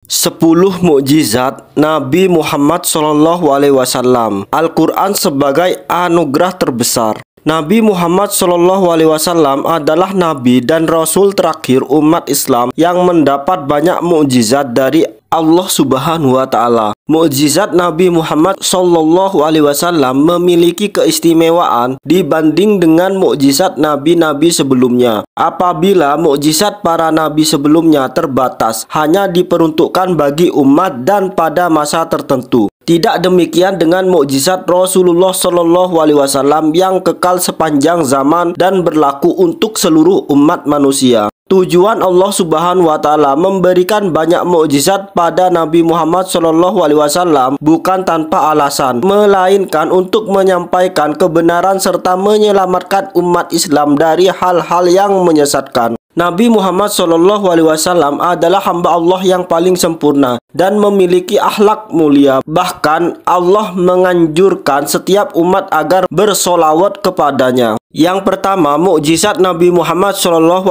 10 mukjizat Nabi Muhammad SAW. Al-Quran sebagai anugerah terbesar. Nabi Muhammad SAW adalah Nabi dan Rasul terakhir umat Islam yang mendapat banyak mukjizat dari Allah Subhanahu wa Ta'ala. Mukjizat Nabi Muhammad SAW memiliki keistimewaan dibanding dengan mukjizat nabi-nabi sebelumnya. Apabila mukjizat para nabi sebelumnya terbatas, hanya diperuntukkan bagi umat dan pada masa tertentu. Tidak demikian dengan mukjizat Rasulullah SAW yang kekal sepanjang zaman dan berlaku untuk seluruh umat manusia. Tujuan Allah Subhanahu wa Ta'ala memberikan banyak mukjizat pada Nabi Muhammad SAW bukan tanpa alasan, melainkan untuk menyampaikan kebenaran serta menyelamatkan umat Islam dari hal-hal yang menyesatkan. Nabi Muhammad SAW adalah hamba Allah yang paling sempurna dan memiliki akhlak mulia. Bahkan Allah menganjurkan setiap umat agar bersolawat kepadanya. Yang pertama, mukjizat Nabi Muhammad SAW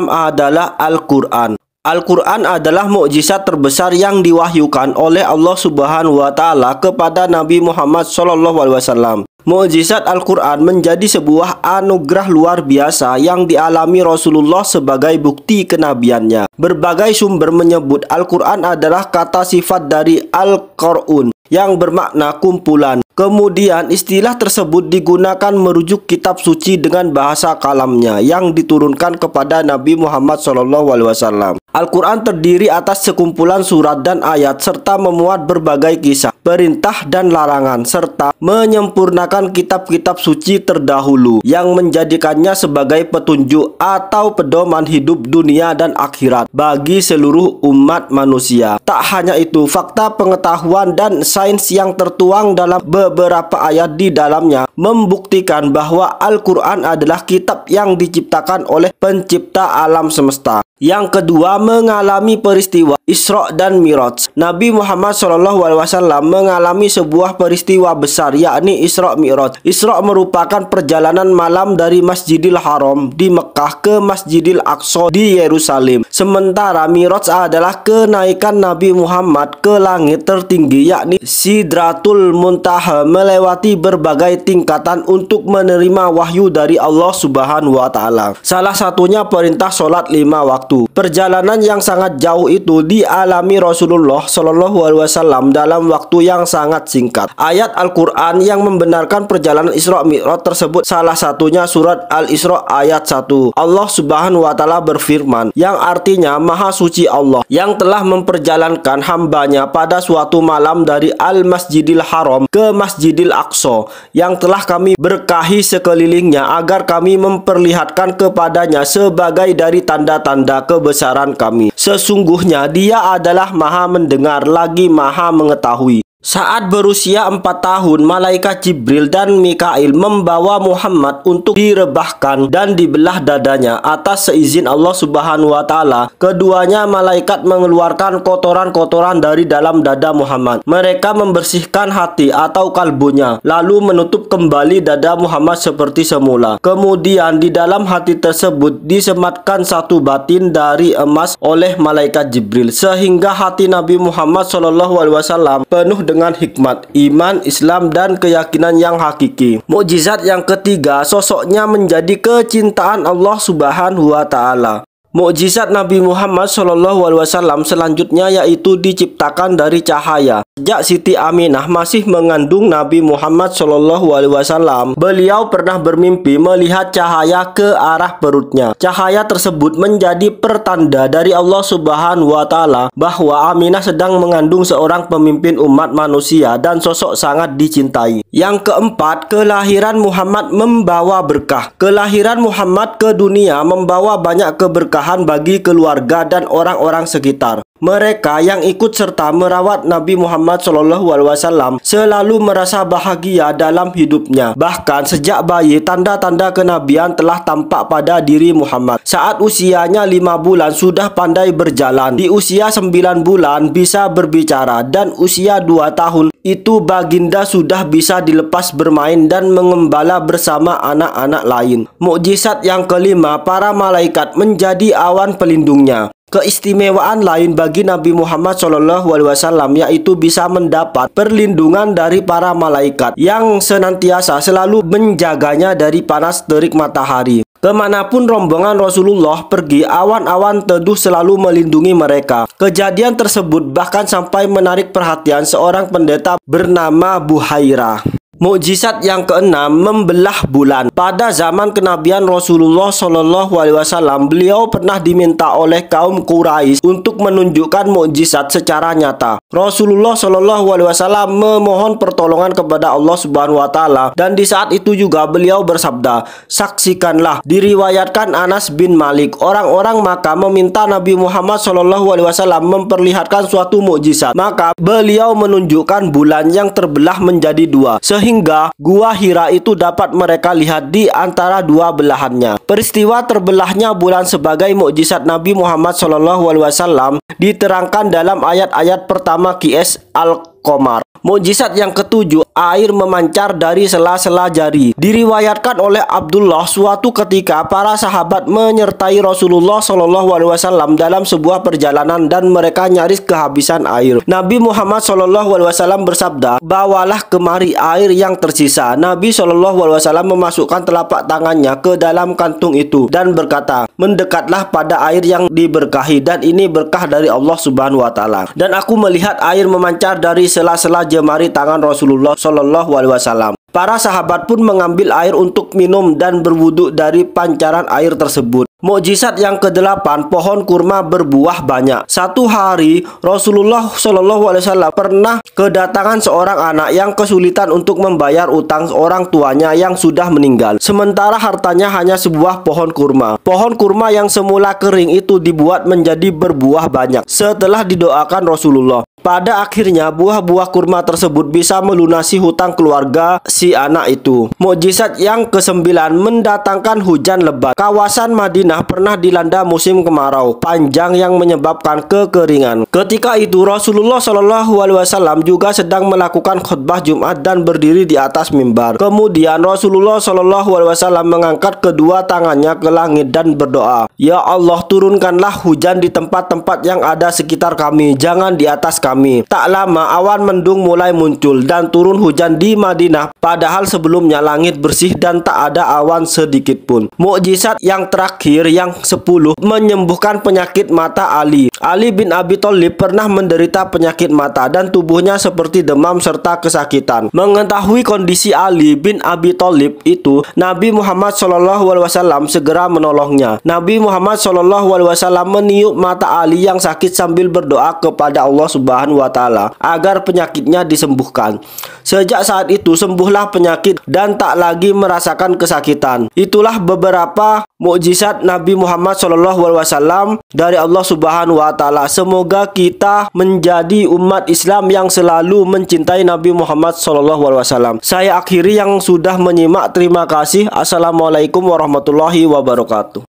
adalah Al-Quran. Al-Quran adalah mukjizat terbesar yang diwahyukan oleh Allah Subhanahu wa Ta'ala kepada Nabi Muhammad SAW. Mukjizat Al-Quran menjadi sebuah anugerah luar biasa yang dialami Rasulullah sebagai bukti kenabiannya. Berbagai sumber menyebut Al-Quran adalah kata sifat dari Al-Qur'un yang bermakna kumpulan. Kemudian istilah tersebut digunakan merujuk kitab suci dengan bahasa kalamnya yang diturunkan kepada Nabi Muhammad SAW. Al-Quran terdiri atas sekumpulan surat dan ayat serta memuat berbagai kisah, perintah dan larangan serta menyempurnakan kitab-kitab suci terdahulu yang menjadikannya sebagai petunjuk atau pedoman hidup dunia dan akhirat bagi seluruh umat manusia. Tak hanya itu, fakta pengetahuan dan sains yang tertuang dalam beberapa ayat di dalamnya membuktikan bahwa Al-Quran adalah kitab yang diciptakan oleh pencipta alam semesta. Yang kedua, mengalami peristiwa Isra dan Mi'raj. Nabi Muhammad SAW mengalami sebuah peristiwa besar, yakni Isra Mi'raj. Isra merupakan perjalanan malam dari Masjidil Haram di Mekah ke Masjidil Aqsa di Yerusalem. Sementara Mi'raj adalah kenaikan Nabi Muhammad ke langit tertinggi, yakni Sidratul Muntaha, melewati berbagai tingkatan untuk menerima wahyu dari Allah Subhanahu wa Ta'ala. Salah satunya perintah sholat 5 waktu. Perjalanan yang sangat jauh itu dialami Rasulullah SAW dalam waktu yang sangat singkat. Ayat Al-Quran yang membenarkan perjalanan Isra Mi'raj tersebut salah satunya surat Al-Isra ayat 1. Allah Subhanahu wa Ta'ala berfirman, yang artinya Maha Suci Allah yang telah memperjalankan hambanya pada suatu malam dari Al-Masjidil Haram ke Masjidil Aqsa, yang telah kami berkahi sekelilingnya agar kami memperlihatkan kepadanya sebagai dari tanda-tanda kebesaran kami. Sesungguhnya Dia adalah Maha mendengar lagi Maha mengetahui. Saat berusia 4 tahun, malaikat Jibril dan Mikail membawa Muhammad untuk direbahkan dan dibelah dadanya atas seizin Allah Subhanahu wa Ta'ala. Keduanya malaikat mengeluarkan kotoran-kotoran dari dalam dada Muhammad. Mereka membersihkan hati atau kalbunya, lalu menutup kembali dada Muhammad seperti semula. Kemudian di dalam hati tersebut disematkan satu batin dari emas oleh malaikat Jibril, sehingga hati Nabi Muhammad SAW penuh dengan hikmat, iman, Islam, dan keyakinan yang hakiki. Mukjizat yang ketiga, sosoknya menjadi kecintaan Allah Subhanahu wa Ta'ala. Mukjizat Nabi Muhammad SAW selanjutnya yaitu diciptakan dari cahaya. Sejak Siti Aminah masih mengandung Nabi Muhammad SAW, beliau pernah bermimpi melihat cahaya ke arah perutnya. Cahaya tersebut menjadi pertanda dari Allah Subhanahu wa Ta'ala bahwa Aminah sedang mengandung seorang pemimpin umat manusia dan sosok sangat dicintai. Yang keempat, kelahiran Muhammad membawa berkah. Kelahiran Muhammad ke dunia membawa banyak keberkahan bagi keluarga dan orang-orang sekitar. Mereka yang ikut serta merawat Nabi Muhammad SAW selalu merasa bahagia dalam hidupnya. Bahkan sejak bayi, tanda-tanda kenabian telah tampak pada diri Muhammad. Saat usianya 5 bulan sudah pandai berjalan. Di usia 9 bulan bisa berbicara. Dan usia 2 tahun itu baginda sudah bisa dilepas bermain dan mengembala bersama anak-anak lain. Mukjizat yang kelima, para malaikat menjadi awan pelindungnya. Keistimewaan lain bagi Nabi Muhammad SAW yaitu bisa mendapat perlindungan dari para malaikat yang senantiasa selalu menjaganya dari panas terik matahari. Kemanapun rombongan Rasulullah pergi, awan-awan teduh selalu melindungi mereka. Kejadian tersebut bahkan sampai menarik perhatian seorang pendeta bernama Buhairah. Mukjizat yang keenam, membelah bulan. Pada zaman kenabian Rasulullah SAW, beliau pernah diminta oleh kaum Quraisy untuk menunjukkan mukjizat secara nyata. Rasulullah SAW memohon pertolongan kepada Allah Subhanahu wa Ta'ala, dan di saat itu juga beliau bersabda, "Saksikanlah." Diriwayatkan Anas bin Malik, orang-orang Makkah meminta Nabi Muhammad SAW memperlihatkan suatu mukjizat. Maka beliau menunjukkan bulan yang terbelah menjadi dua, sehingga gua Hira itu dapat mereka lihat di antara dua belahannya. Peristiwa terbelahnya bulan sebagai mukjizat Nabi Muhammad SAW diterangkan dalam ayat-ayat pertama QS Al-Qamar. Mukjizat yang ketujuh, air memancar dari sela-sela jari. Diriwayatkan oleh Abdullah, suatu ketika para sahabat menyertai Rasulullah SAW dalam sebuah perjalanan dan mereka nyaris kehabisan air. Nabi Muhammad SAW bersabda, "Bawalah kemari air yang tersisa." Nabi SAW memasukkan telapak tangannya ke dalam kantung itu dan berkata, "Mendekatlah pada air yang diberkahi, dan ini berkah dari Allah Subhanahu wa Ta'ala." Dan aku melihat air memancar dari sela-sela jemari tangan Rasulullah SAW. Para sahabat pun mengambil air untuk minum dan berwudu dari pancaran air tersebut. Mukjizat yang kedelapan, pohon kurma berbuah banyak. Satu hari Rasulullah SAW pernah kedatangan seorang anak yang kesulitan untuk membayar utang orang tuanya yang sudah meninggal. Sementara hartanya hanya sebuah pohon kurma. Pohon kurma yang semula kering itu dibuat menjadi berbuah banyak setelah didoakan Rasulullah. Pada akhirnya buah-buah kurma tersebut bisa melunasi hutang keluarga si anak itu. Mukjizat yang kesembilan, mendatangkan hujan lebat. Kawasan Madinah pernah dilanda musim kemarau panjang yang menyebabkan kekeringan. Ketika itu Rasulullah SAW juga sedang melakukan khutbah Jumat dan berdiri di atas mimbar. Kemudian Rasulullah SAW mengangkat kedua tangannya ke langit dan berdoa, "Ya Allah, turunkanlah hujan di tempat-tempat yang ada sekitar kami, jangan di atas kami." Tak lama awan mendung mulai muncul dan turun hujan di Madinah, padahal sebelumnya langit bersih dan tak ada awan sedikit pun. Mukjizat yang terakhir, yang 10, menyembuhkan penyakit mata Ali. Ali bin Abi Thalib pernah menderita penyakit mata dan tubuhnya seperti demam serta kesakitan. Mengetahui kondisi Ali bin Abi Thalib itu, Nabi Muhammad SAW segera menolongnya. Nabi Muhammad SAW meniup mata Ali yang sakit sambil berdoa kepada Allah Subhanahu wa Ta'ala agar penyakitnya disembuhkan. Sejak saat itu sembuhlah penyakit dan tak lagi merasakan kesakitan. Itulah beberapa mukjizat Nabi Muhammad SAW dari Allah Subhanahu wa Ta'ala. Semoga kita menjadi umat Islam yang selalu mencintai Nabi Muhammad SAW. Saya akhiri yang sudah menyimak. Terima kasih. Assalamualaikum warahmatullahi wabarakatuh.